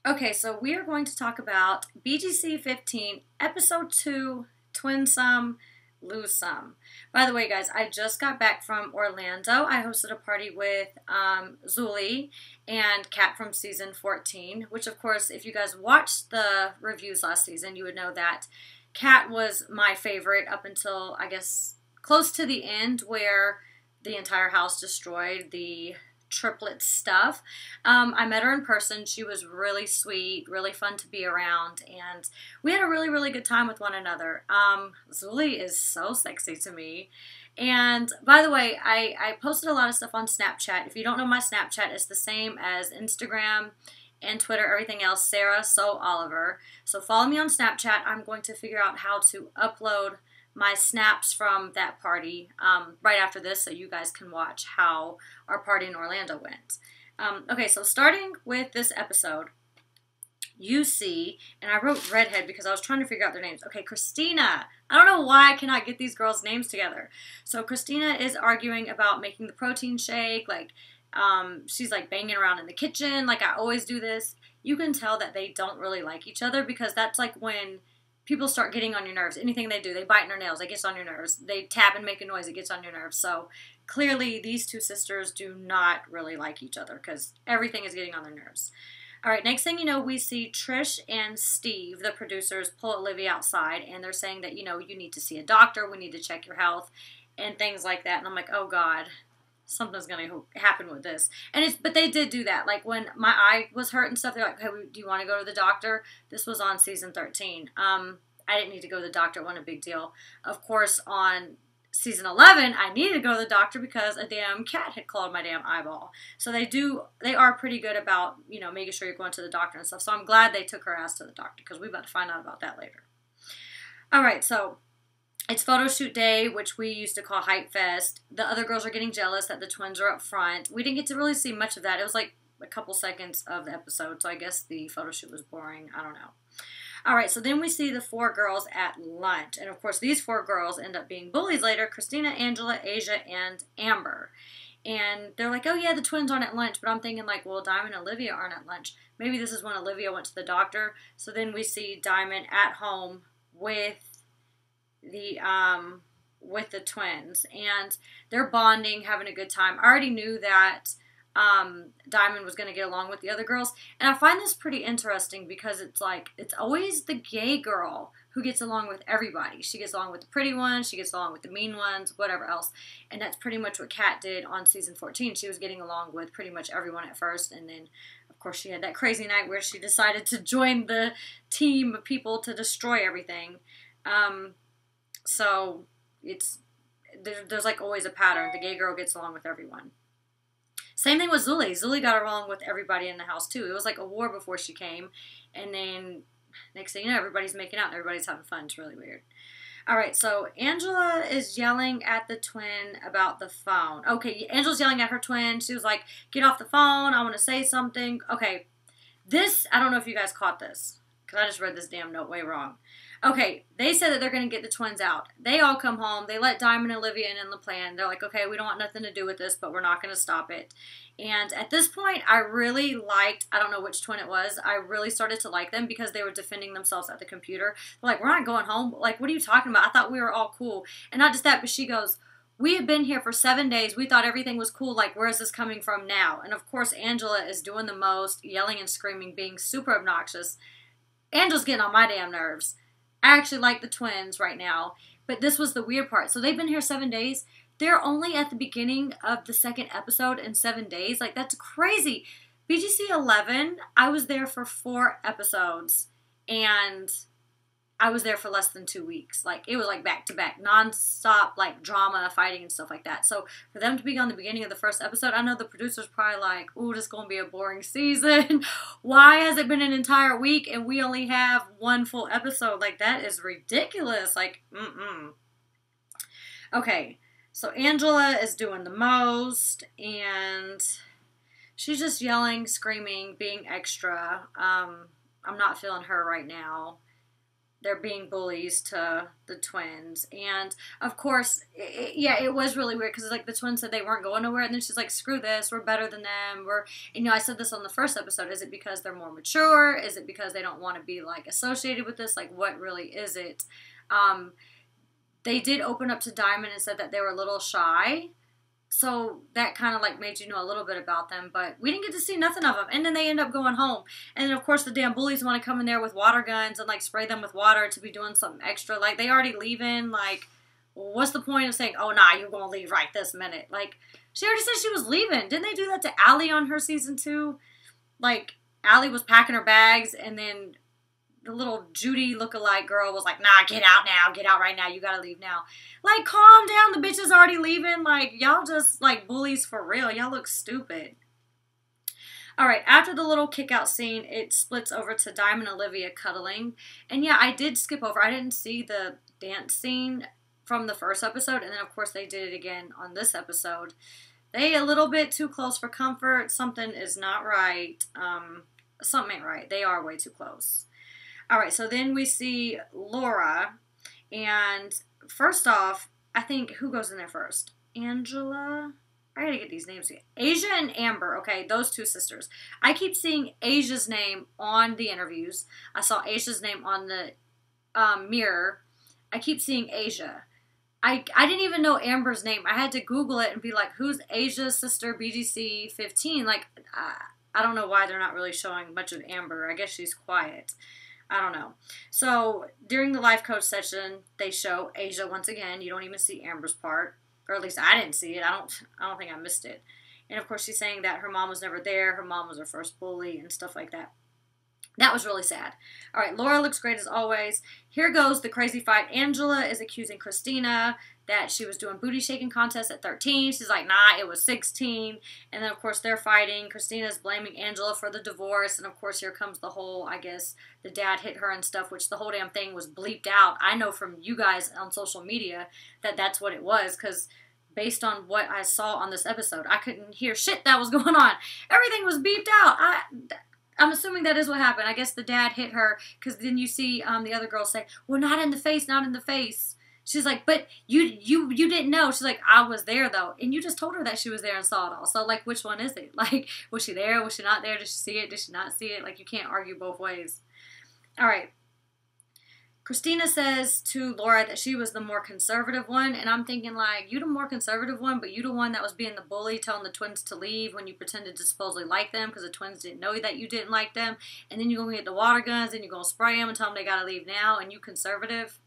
Okay, so we are going to talk about BGC 15, Episode 2, Twin Some, Lose Some. By the way, guys, I just got back from Orlando. I hosted a party with Zuli and Kat from season 14, which, of course, if you guys watched the reviews last season, you would know that Kat was my favorite up until, I guess, close to the end where the entire house destroyed the triplet stuff. I met her in person. She was really sweet, really fun to be around, and we had a really, really good time with one another. Zuli is so sexy to me. And by the way, I posted a lot of stuff on Snapchat. If you don't know my Snapchat, it's the same as Instagram and Twitter, everything else, Sarah So Oliver. So follow me on Snapchat. I'm going to figure out how to upload my snaps from that party right after this so you guys can watch how our party in Orlando went. Okay, so starting with this episode, you see, and I wrote redhead because I was trying to figure out their names. Okay, Christina. I don't know why I cannot get these girls' names together. So Christina is arguing about making the protein shake, she's like banging around in the kitchen, like I always do this. You can tell that they don't really like each other because that's like when people start getting on your nerves. Anything they do, they bite in their nails, it gets on your nerves. They tap and make a noise, it gets on your nerves. So clearly these two sisters do not really like each other because everything is getting on their nerves. All right, next thing you know, we see Trish and Steve, the producers, pull Olivia outside, and they're saying that, you need to see a doctor, we need to check your health, and things like that. And I'm like, oh, God, something's going to happen with this. But they did do that. Like, when my eye was hurt and stuff, they're like, hey, do you want to go to the doctor? This was on season 13. I didn't need to go to the doctor. It wasn't a big deal. Of course, on season 11, I needed to go to the doctor because a damn cat had clawed my damn eyeball. So they are pretty good about, making sure you're going to the doctor and stuff. So I'm glad they took her ass to the doctor because we're about to find out about that later. All right, so it's photo shoot day, which we used to call Hype Fest. The other girls are getting jealous that the twins are up front. We didn't get to really see much of that. It was like a couple seconds of the episode, so I guess the photo shoot was boring. I don't know. All right, so then we see the four girls at lunch. And, of course, these four girls end up being bullies later: Christina, Angela, Asia, and Amber. And they're like, oh, yeah, the twins aren't at lunch. But I'm thinking, like, well, Diamond and Olivia aren't at lunch. Maybe this is when Olivia went to the doctor. So then we see Diamond at home with the twins. And they're bonding, having a good time. I already knew that Diamond was going to get along with the other girls. And I find this pretty interesting because it's always the gay girl who gets along with everybody. She gets along with the pretty ones, she gets along with the mean ones, whatever else. And that's pretty much what Kat did on season 14. She was getting along with pretty much everyone at first, and then, of course, she had that crazy night where she decided to join the team of people to destroy everything. So there's like always a pattern. The gay girl gets along with everyone. Same thing with Zuli. Zuli got along with everybody in the house, too. It was like a war before she came. And then, next thing you know, everybody's making out and everybody's having fun. It's really weird. All right, so Angela is yelling at the twin about the phone. Okay, Angela's yelling at her twin. She was like, get off the phone. I want to say something. Okay, I don't know if you guys caught this, because I just read this damn note way wrong. Okay, they said that they're going to get the twins out. They all come home. They let Diamond and Olivia in the plan. They're like, okay, we don't want nothing to do with this, but we're not going to stop it. And at this point, I really liked, I don't know which twin it was, I really started to like them because they were defending themselves at the computer. They're like, we're not going home. Like, what are you talking about? I thought we were all cool. And not just that, but she goes, we have been here for 7 days. We thought everything was cool. Like, where is this coming from now? And, of course, Angela is doing the most, yelling and screaming, being super obnoxious. Angela's getting on my damn nerves. I actually like the twins right now, but this was the weird part. So they've been here 7 days. They're only at the beginning of the second episode in 7 days. Like, that's crazy. BGC 11, I was there for 4 episodes, and I was there for less than 2 weeks. Like, it was like back-to-back, non-stop, like, drama, fighting, and stuff like that. So for them to be on the beginning of the first episode, I know the producer's probably like, ooh, this is going to be a boring season. Why has it been an entire week and we only have 1 full episode? Like, that is ridiculous. Like, Okay, so Angela is doing the most, and she's just yelling, screaming, being extra. I'm not feeling her right now. they're being bullies to the twins. And of course, it was really weird because like the twins said they weren't going nowhere, and then she's like, screw this, we're better than them. And I said this on the first episode, is it because they're more mature? Is it because they don't want to be like associated with this? Like, what really is it? They did open up to Diamond and said that they were a little shy. So that kind of like made you know a little bit about them, but we didn't get to see nothing of them. And then they end up going home. And then of course the damn bullies want to come in there with water guns and like spray them with water to be doing something extra. Like they already leaving. Like, what's the point of saying, oh nah, you're going to leave right this minute? Like, she already said she was leaving. Didn't they do that to Allie on her season 2? Like, Allie was packing her bags and then the little Judy lookalike girl was like, nah, get out now. Get out right now. You gotta leave now. Like, calm down. The bitch is already leaving. Like, y'all just, like, bullies for real. Y'all look stupid. Alright, after the little kick-out scene, it splits over to Diamond and Olivia cuddling. And yeah, I did skip over. I didn't see the dance scene from the first episode. And then, of course, they did it again on this episode. They a little bit too close for comfort. Something is not right. Something ain't right. They are way too close. Alright, so then we see Laura, and first off, I think, who goes in there first? Angela? I gotta get these names again. Asia and Amber, okay, those two sisters. I keep seeing Asia's name on the interviews. I saw Asia's name on the mirror. I keep seeing Asia. I didn't even know Amber's name. I had to Google it and be like, who's Asia's sister, BGC 15? Like, I don't know why they're not really showing much of Amber. I guess she's quiet. I don't know. So, during the life coach session, they show Asia once again. You don't even see Amber's part. Or at least I didn't see it. I don't think I missed it. And of course, she's saying that her mom was never there. Her mom was her first bully and stuff like that. That was really sad. Alright, Laura looks great as always. Here goes the crazy fight. Angela is accusing Christina that she was doing booty shaking contests at 13. She's like, nah, it was 16. And then, of course, they're fighting. Christina's blaming Angela for the divorce. And, of course, here comes the whole, I guess, the dad hit her and stuff, which the whole damn thing was bleeped out. I know from you guys on social media that that's what it was, because based on what I saw on this episode, I couldn't hear shit that was going on. Everything was beeped out. I'm assuming that is what happened. I guess the dad hit her, because then you see the other girl say, well, not in the face, not in the face. She's like, but you didn't know. She's like, I was there, though. And you just told her that she was there and saw it all. So, like, which one is it? Like, was she there? Was she not there? Did she see it? Did she not see it? Like, you can't argue both ways. All right. Christina says to Laura that she was the more conservative one, and I'm thinking, like, you the more conservative one, but you the one that was being the bully, telling the twins to leave when you pretended to supposedly like them, because the twins didn't know that you didn't like them, and then you're going to get the water guns, and you're going to spray them and tell them they got to leave now, and you conservative?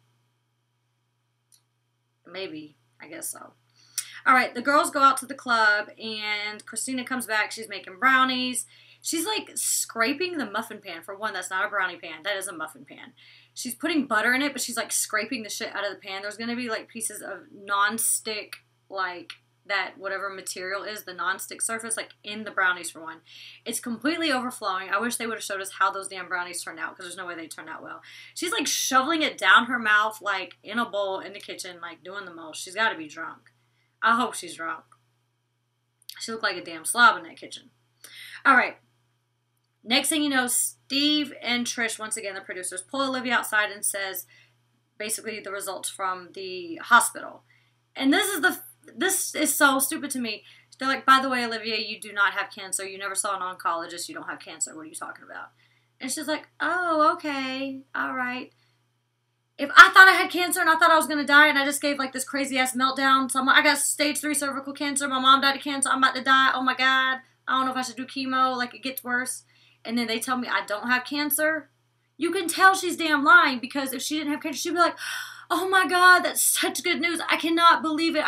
Maybe. I guess so. Alright, the girls go out to the club, and Christina comes back. She's making brownies. She's, like, scraping the muffin pan. For one, that's not a brownie pan. That is a muffin pan. She's putting butter in it, but she's, like, scraping the shit out of the pan. There's going to be, like, pieces of non-stick, like, that whatever material is, the non-stick surface, like, in the brownies, for one. It's completely overflowing. I wish they would have showed us how those damn brownies turned out, because there's no way they turned out well. She's, like, shoveling it down her mouth, like, in a bowl in the kitchen, like, doing the most. She's got to be drunk. I hope she's drunk. She looked like a damn slob in that kitchen. Alright. Next thing you know, Steve and Trish, once again, the producers, pull Olivia outside and says, basically, the results from the hospital. And this is so stupid to me. They're like, by the way, Olivia, you do not have cancer. You never saw an oncologist. You don't have cancer. What are you talking about? And she's like, oh, okay. All right. If I thought I had cancer and I thought I was going to die and I just gave like this crazy ass meltdown. So I got stage 3 cervical cancer. My mom died of cancer. I'm about to die. Oh my God. I don't know if I should do chemo. Like, it gets worse. And then they tell me I don't have cancer. You can tell she's damn lying, because if she didn't have cancer, she'd be like, oh my God, that's such good news. I cannot believe it.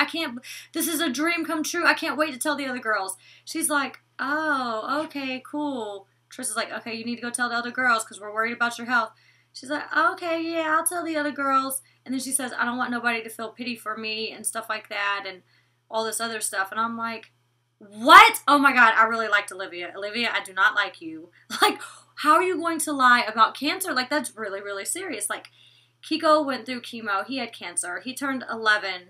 This is a dream come true. I can't wait to tell the other girls. She's like, oh, okay, cool. Trish is like, okay, you need to go tell the other girls because we're worried about your health. She's like, okay, yeah, I'll tell the other girls. And then she says, I don't want nobody to feel pity for me and stuff like that and all this other stuff. And I'm like, what? Oh my God, I really liked Olivia. Olivia, I do not like you. Like, how are you going to lie about cancer? Like, that's really, really serious. Like, Kiko went through chemo. He had cancer. He turned 11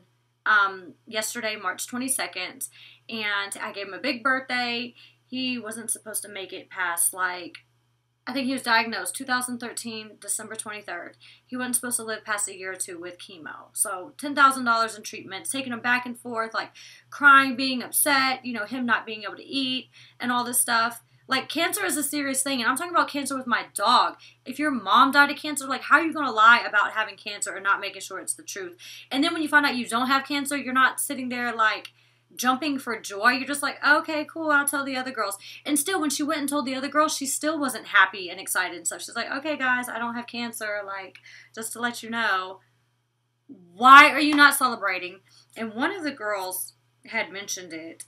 yesterday, March 22nd. And I gave him a big birthday. He wasn't supposed to make it past, like, I think he was diagnosed 2013, December 23rd. He wasn't supposed to live past a year or two with chemo. So $10,000 in treatments, taking him back and forth, like crying, being upset, you know, him not being able to eat and all this stuff. Like, cancer is a serious thing, and I'm talking about cancer with my dog. If your mom died of cancer, like, how are you going to lie about having cancer and not making sure it's the truth? And then when you find out you don't have cancer, you're not sitting there, like, jumping for joy. You're just like, okay, cool, I'll tell the other girls. And still, when she went and told the other girls, she still wasn't happy and excited and stuff. She's like, okay, guys, I don't have cancer, like, just to let you know. Why are you not celebrating? And one of the girls had mentioned it.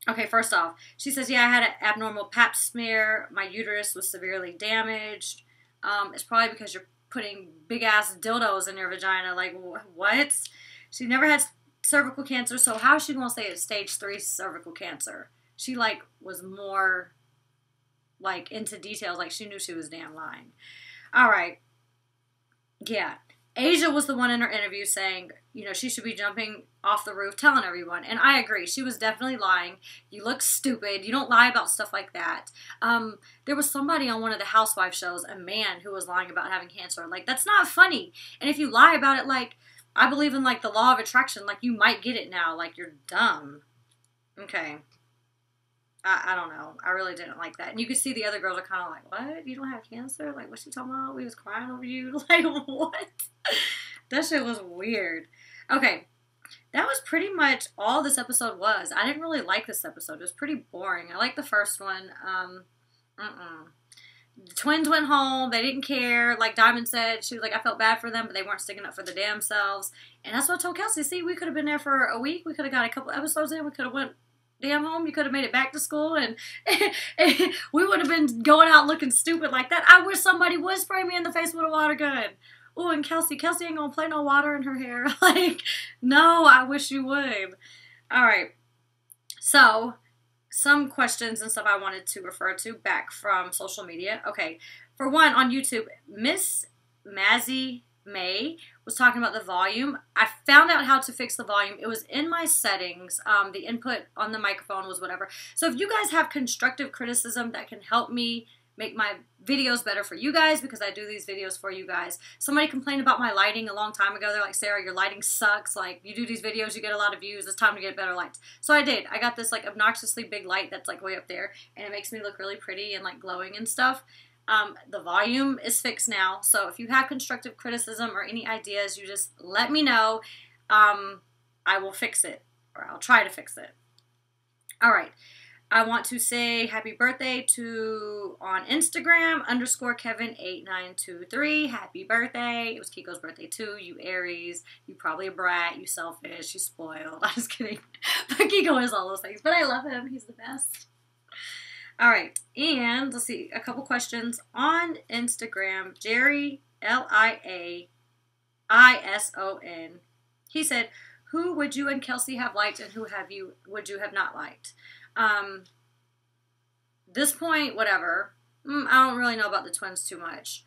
Okay, first off, she says, yeah, I had an abnormal pap smear. My uterus was severely damaged. It's probably because you're putting big-ass dildos in your vagina. Like, what? She never had cervical cancer, so how is she going to say it's stage 3 cervical cancer? She, like, was more, like, into details. Like, she knew she was damn lying. All right. Yeah. Asia was the one in her interview saying, you know, she should be jumping off the roof telling everyone. And I agree. She was definitely lying. You look stupid. You don't lie about stuff like that. There was somebody on one of the housewife shows, a man who was lying about having cancer. Like, that's not funny. And if you lie about it, like, I believe in, like, the law of attraction. Like, you might get it now. Like, you're dumb. Okay. I don't know. I really didn't like that. And you could see the other girls are kind of like, what? You don't have cancer? Like, what's she talking about? We was crying over you? Like, what? That shit was weird. Okay. That was pretty much all this episode was. I didn't really like this episode. It was pretty boring. I liked the first one. The twins went home. They didn't care. Like Diamond said, she was like, I felt bad for them, but they weren't sticking up for the damn selves. And that's what I told Kelsey. See, we could have been there for a week. We could have got a couple episodes in. We could have went damn home. You could have made it back to school, and we would have been going out looking stupid like that. I wish somebody would spray me in the face with a water gun. Oh, and Kelsey ain't gonna play no water in her hair. Like, no, I wish you would. All right. So, some questions and stuff I wanted to refer to back from social media. Okay. For one, on YouTube, Miss Mazzy May was talking about the volume. I found out how to fix the volume. It was in my settings. The input on the microphone was whatever. So if you guys have constructive criticism that can help me make my videos better for you guys, because I do these videos for you guys. Somebody complained about my lighting a long time ago. They're like, Sarah, your lighting sucks. Like, you do these videos, you get a lot of views. It's time to get better lights. So I did. I got this, like, obnoxiously big light that's, like, way up there, and it makes me look really pretty and, like, glowing and stuff. The volume is fixed now, so if you have constructive criticism or any ideas, you just let me know. I will fix it, or I'll try to fix it. All right. I want to say happy birthday to, on Instagram, _Kevin8923. Happy birthday. It was Kiko's birthday too. You Aries. You probably a brat. You selfish. You spoiled. I'm just kidding. But Kiko is all those things. But I love him. He's the best. All right, and let's see, a couple questions on Instagram. Jerry, Liaison, he said, who would you and Kelsey have liked, and who would you have not liked? This point, whatever. I don't really know about the twins too much.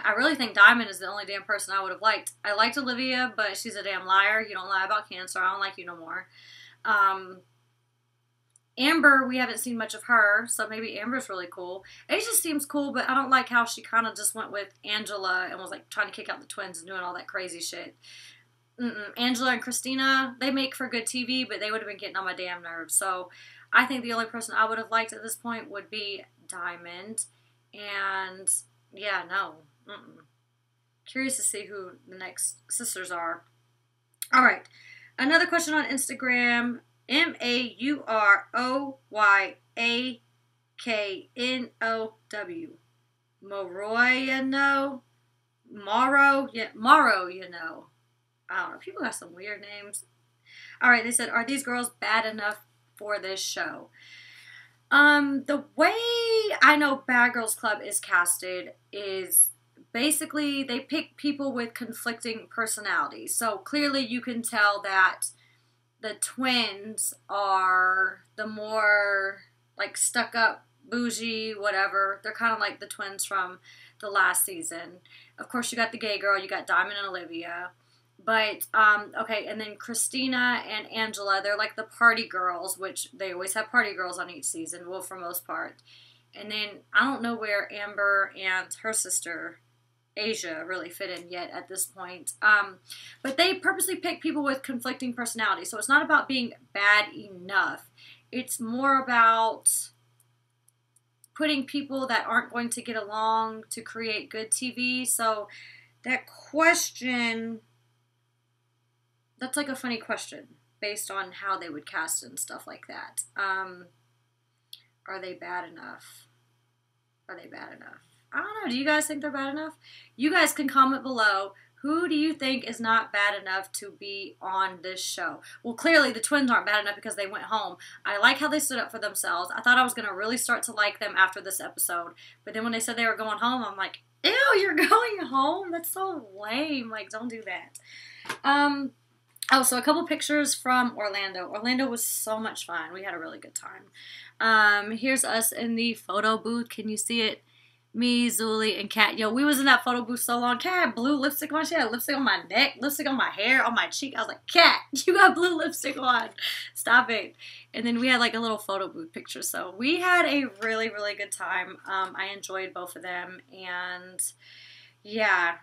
I really think Diamond is the only damn person I would have liked. I liked Olivia, but she's a damn liar. You don't lie about cancer. I don't like you no more. Amber, we haven't seen much of her, so maybe Amber's really cool. Asia seems cool, but I don't like how she kind of just went with Angela and was like trying to kick out the twins and doing all that crazy shit. Angela and Christina, they make for good TV, but they would have been getting on my damn nerves. So I think the only person I would have liked at this point would be Diamond. And yeah, no. Curious to see who the next sisters are. All right. Another question on Instagram. Mauroyaknow. Moro, you know. I don't know. People got some weird names. All right, they said, are these girls bad enough for this show? The way I know Bad Girls Club is casted is basically they pick people with conflicting personalities. So clearly you can tell that the twins are the more, like, stuck-up, bougie, whatever. They're kind of like the twins from the last season. Of course, you got the gay girl. You got Diamond and Olivia. But, okay, and then Christina and Angela, they're like the party girls, which they always have party girls on each season, well, for most part. And then I don't know where Amber and her sister Asia really fit in yet at this point. But they purposely pick people with conflicting personalities. So it's not about being bad enough. It's more about putting people that aren't going to get along to create good TV. So that question, that's like a funny question based on how they would cast and stuff like that. Are they bad enough? Are they bad enough? I don't know. Do you guys think they're bad enough? You guys can comment below. Who do you think is not bad enough to be on this show? Well, clearly the twins aren't bad enough because they went home. I like how they stood up for themselves. I thought I was going to really start to like them after this episode. But then when they said they were going home, I'm like, ew, you're going home? That's so lame. Like, don't do that. Oh, so a couple pictures from Orlando. Orlando was so much fun. We had a really good time. Here's us in the photo booth. Can you see it? Me, Zuli, and Kat. Yo, we was in that photo booth so long. Kat had blue lipstick on. She had lipstick on my neck, lipstick on my hair, on my cheek. I was like, Kat, you got blue lipstick on. Stop it. And then we had like a little photo booth picture. So we had a really, really good time. I enjoyed both of them. And yeah.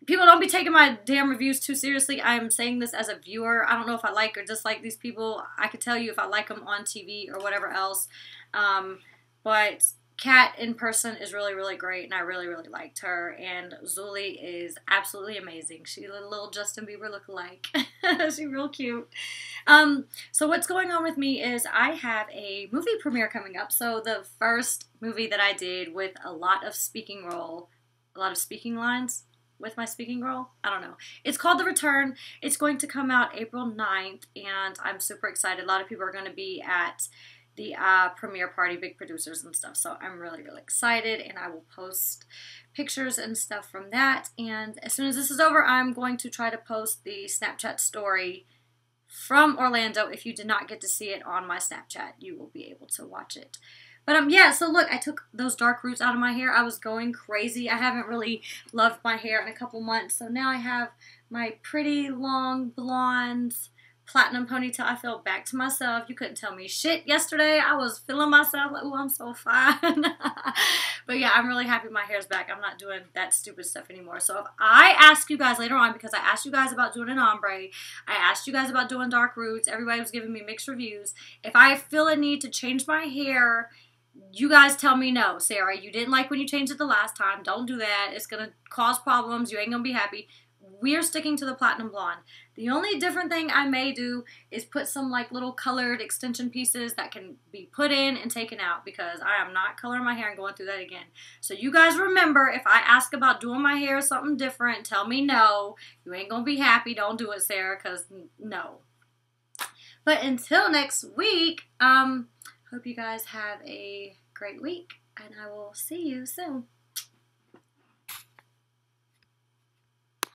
People don't be taking my damn reviews too seriously. I'm saying this as a viewer. I don't know if I like or dislike these people. I could tell you if I like them on TV or whatever else. But Kat in person is really, really great, and I really, really liked her. And Zuli is absolutely amazing. She's a little Justin Bieber lookalike. She's real cute. So what's going on with me is I have a movie premiere coming up. So the first movie that I did with a lot of speaking lines with my speaking role. I don't know. It's called The Return. It's going to come out April 9th, and I'm super excited. A lot of people are going to be at the premiere party, big producers and stuff, so I'm really, really excited, and I will post pictures and stuff from that. And as soon as this is over, I'm going to try to post the Snapchat story from Orlando. If you did not get to see it on my Snapchat, you will be able to watch it. But yeah, so look, I took those dark roots out of my hair. I was going crazy. I haven't really loved my hair in a couple months. So now I have my pretty long blonde platinum ponytail. I feel back to myself. You couldn't tell me shit yesterday. I was feeling myself like, oh, I'm so fine. But yeah, I'm really happy my hair's back. I'm not doing that stupid stuff anymore. So if I ask you guys later on, because I asked you guys about doing an ombre, I asked you guys about doing dark roots, everybody was giving me mixed reviews. If I feel a need to change my hair, you guys tell me no. Sarah, you didn't like when you changed it the last time. Don't do that. It's going to cause problems. You ain't going to be happy. We're sticking to the platinum blonde. The only different thing I may do is put some like little colored extension pieces that can be put in and taken out, because I am not coloring my hair and going through that again. So you guys remember, if I ask about doing my hair something different, tell me no. You ain't going to be happy. Don't do it, Sarah, because no. But until next week, hope you guys have a great week, and I will see you soon.